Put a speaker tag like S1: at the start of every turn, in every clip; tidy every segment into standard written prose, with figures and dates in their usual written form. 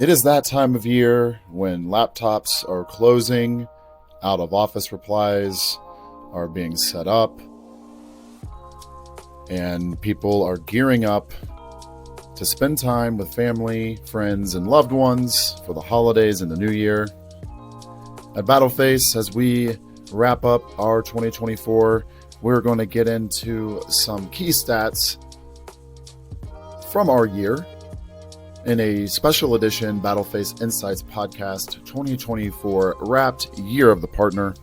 S1: It is that time of year when laptops are closing, out of office replies are being set up, and people are gearing up to spend time with family, friends, and loved ones for the holidays and the new year. At Battleface, as we wrap up our 2024, we're going to get into some key stats from our year in a special edition Battleface Insights Podcast 2024 Wrapped Year of the Partner.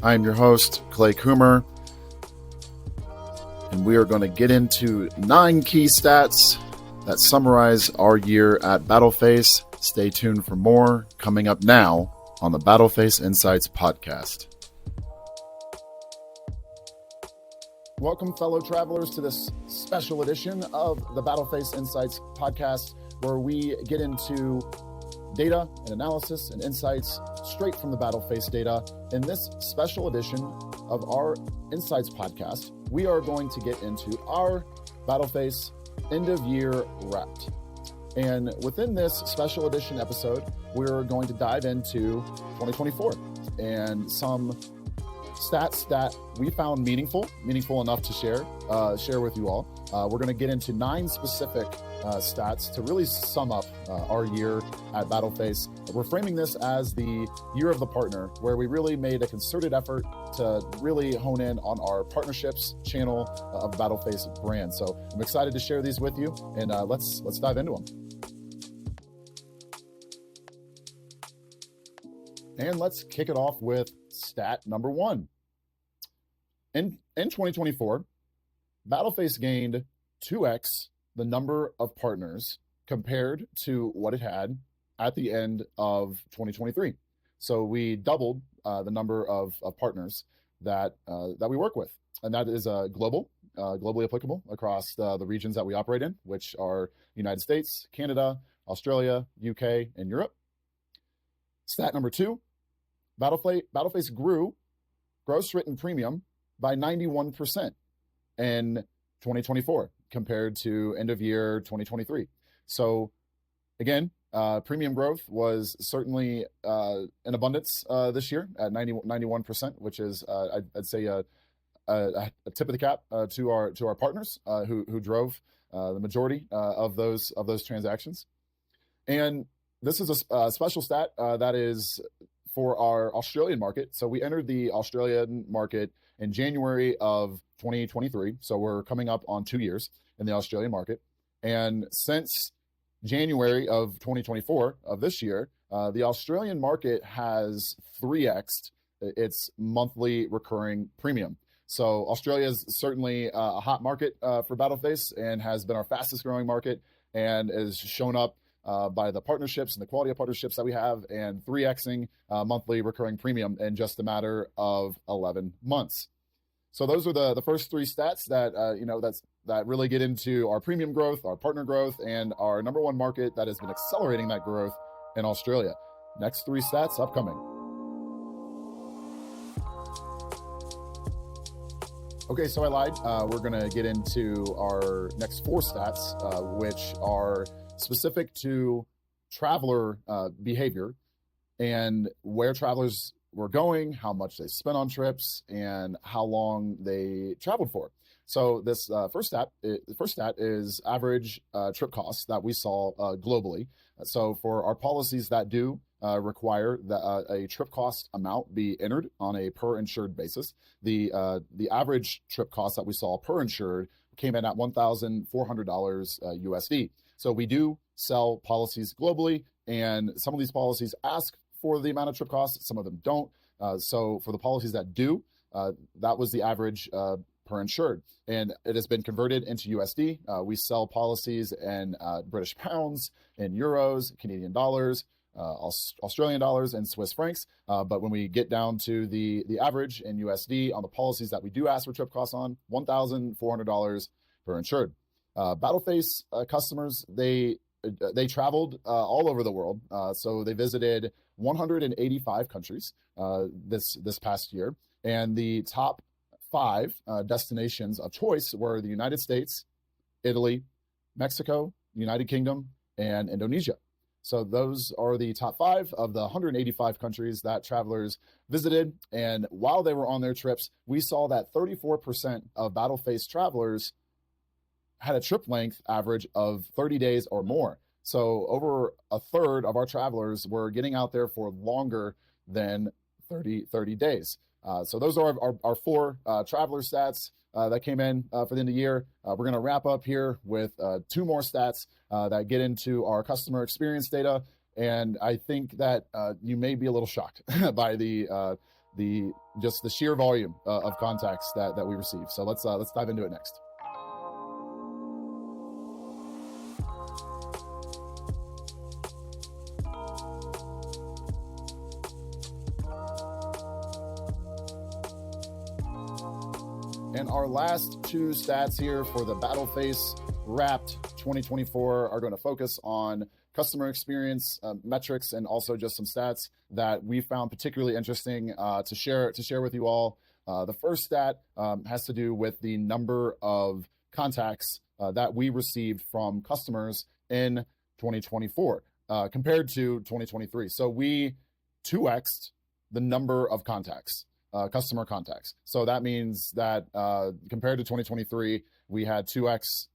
S1: I am your host, Clay Coomer, and we are going to get into 9 key stats that summarize our year at Battleface. Stay tuned for more coming up now on the Battleface Insights Podcast. Welcome, fellow travelers, to this special edition of the Battleface Insights Podcast, where we get into data and analysis and insights straight from the Battleface data. In this special edition of our Insights Podcast, we are going to get into our Battleface end of year wrapped. And within this special edition episode, we're going to dive into 2024 and some stats that we found meaningful enough to share with you all. We're going to get into 9 specific stats to really sum up our year at Battleface. We're framing this as the year of the partner, where we really made a concerted effort to really hone in on our partnerships channel of Battleface brand. So I'm excited to share these with you, and let's dive into them. And let's kick it off with stat number 1. In 2024, Battleface gained 2x the number of partners compared to what it had at the end of 2023. So we doubled the number of partners that we work with, and that is globally applicable across the regions that we operate in, which are United States, Canada, Australia, UK, and Europe. Stat number 2, Battleface grew gross written premium by 91% in 2024 compared to end of year 2023. So again, premium growth was certainly in abundance this year at 91%, which is I'd say a tip of the cap to our partners who drove the majority of those transactions. And this is a special stat that is for our Australian market. So we entered the Australian market in January of 2023. So we're coming up on 2 years in the Australian market. And since January of 2024 of this year, the Australian market has 3x'd its monthly recurring premium. So Australia is certainly a hot market for Battleface and has been our fastest growing market, and is shown up by the partnerships and the quality of partnerships that we have, and 3xing monthly recurring premium in just a matter of 11 months. So those are the first 3 stats that really get into our premium growth, our partner growth, and our number 1 market that has been accelerating that growth in Australia. Next 3 stats upcoming. Okay, so I lied. We're going to get into our next 4 stats, which are specific to traveler behavior and where travelers were going, how much they spent on trips, and how long they traveled for. So this first stat is average trip costs that we saw globally. So for our policies that do require that a trip cost amount be entered on a per insured basis, the average trip cost that we saw per insured came in at $1,400 USD. So we do sell policies globally, and some of these policies ask for the amount of trip costs, some of them don't. So for the policies that do, that was the average per insured, and it has been converted into USD. We sell policies in British pounds, in euros, Canadian dollars, Australian dollars, and Swiss francs. But when we get down to the average in USD on the policies that we do ask for trip costs on, $1,400 per insured. Battleface customers, they traveled all over the world. So they visited 185 countries this past year, and the top 5 destinations of choice were the United States, Italy, Mexico, United Kingdom, and Indonesia. So those are the top 5 of the 185 countries that travelers visited. And while they were on their trips, we saw that 34% of battleface travelers had a trip length average of 30 days or more. So over a third of our travelers were getting out there for longer than 30 days. So those are our 4 traveler stats that came in for the end of the year. We're going to wrap up here with 2 more stats that get into our customer experience data. And I think that you may be a little shocked by the sheer volume of contacts that we receive. So let's dive into it next. And our last 2 stats here for the Battleface Wrapped 2024 are going to focus on customer experience metrics and also just some stats that we found particularly interesting to share with you all. The first stat has to do with the number of contacts that we received from customers in 2024 compared to 2023. So we 2x'd the number of contacts. Customer contacts. So that means that compared to 2023, we had 2x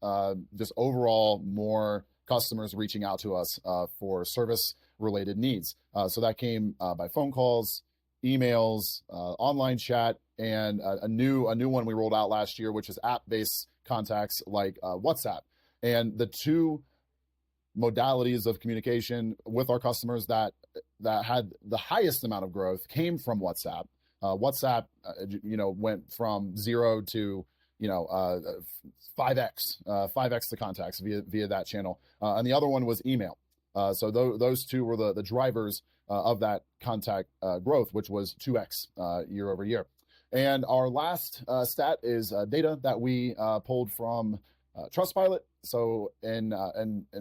S1: just overall more customers reaching out to us for service-related needs. So that came by phone calls, emails, online chat, and a new one we rolled out last year, which is app-based contacts like WhatsApp. And the 2 modalities of communication with our customers that had the highest amount of growth came from WhatsApp. WhatsApp, went from 0 to 5x the contacts via that channel, and the other one was email. So those 2 were the drivers of that contact growth, which was 2x year over year. And our last stat is data that we pulled from Trustpilot. So in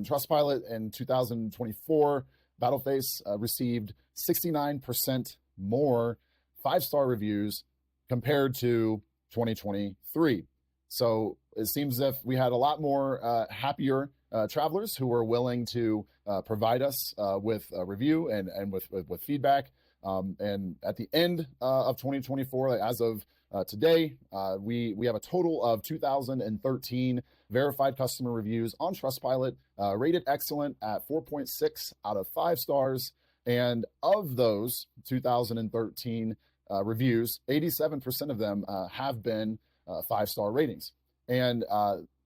S1: Trustpilot in 2024, Battleface received 69% more 5-star reviews compared to 2023. So it seems as if we had a lot more happier travelers who were willing to provide us with a review and with feedback. And at the end of 2024, as of today, we have a total of 2,013 verified customer reviews on Trustpilot, rated excellent at 4.6 out of 5 stars. And of those 2,013 reviews, 87% of them have been 5-star ratings. And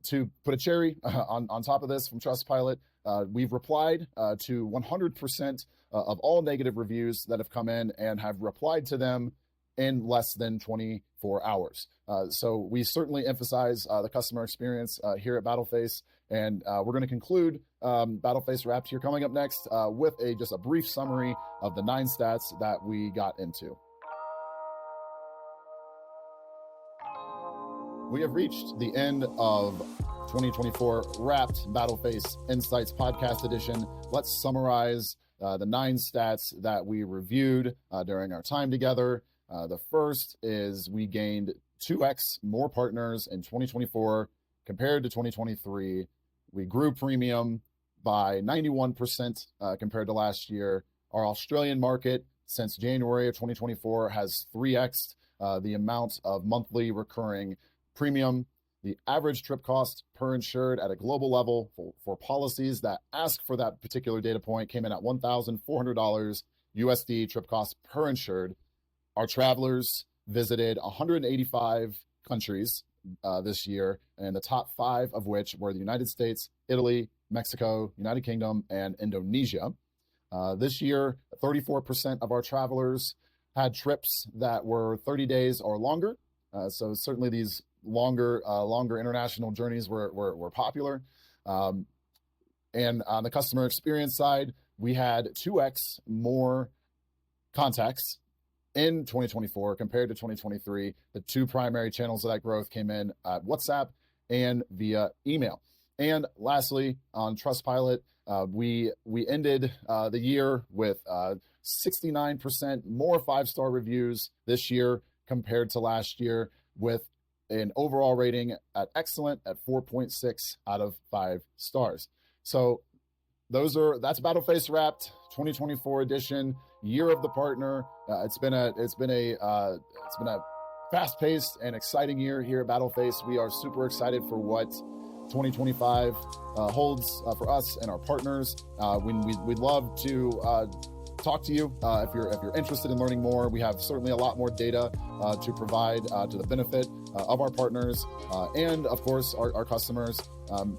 S1: to put a cherry on top of this from Trustpilot, we've replied to 100% of all negative reviews that have come in and have replied to them in less than 24 hours. So we certainly emphasize the customer experience here at Battleface. And we're going to conclude Battleface Wrapped here coming up next with just a brief summary of the 9 stats that we got into. We have reached the end of 2024 Wrapped Battleface Insights Podcast Edition. Let's summarize the 9 stats that we reviewed during our time together. The first is we gained 2x more partners in 2024 compared to 2023. We grew premium by 91% compared to last year. Our Australian market since January of 2024 has 3x'd the amount of monthly recurring premium. The average trip cost per insured at a global level for policies that ask for that particular data point came in at $1,400 USD trip cost per insured. Our travelers visited 185 countries this year, and the top 5 of which were the United States, Italy, Mexico, United Kingdom, and Indonesia. This year, 34% of our travelers had trips that were 30 days or longer. So certainly these longer international journeys were popular. And on the customer experience side, we had 2x more contacts in 2024 compared to 2023. The 2 primary channels of that growth came in at WhatsApp and via email. And lastly, on Trustpilot, we ended the year with 69% more 5-star reviews this year compared to last year, with an overall rating at excellent at 4.6 out of 5 stars. So that's battleface wrapped 2024 edition, year of the partner. It's been a fast-paced and exciting year here at Battleface. We are super excited for what 2025 holds for us and our partners. We'd love to talk to you if you're interested in learning more. We have certainly a lot more data to provide to the benefit of our partners and of course our customers.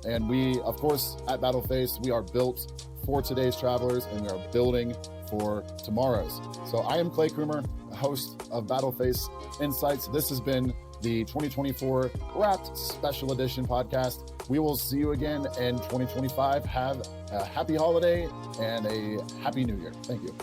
S1: And we, of course, at Battleface, we are built for today's travelers and we are building for tomorrow's. So I am Clay Coomer, host of Battleface Insights. This has been the 2024 Wrapped Special Edition podcast. We will see you again in 2025. Have a happy holiday and a happy new year. Thank you.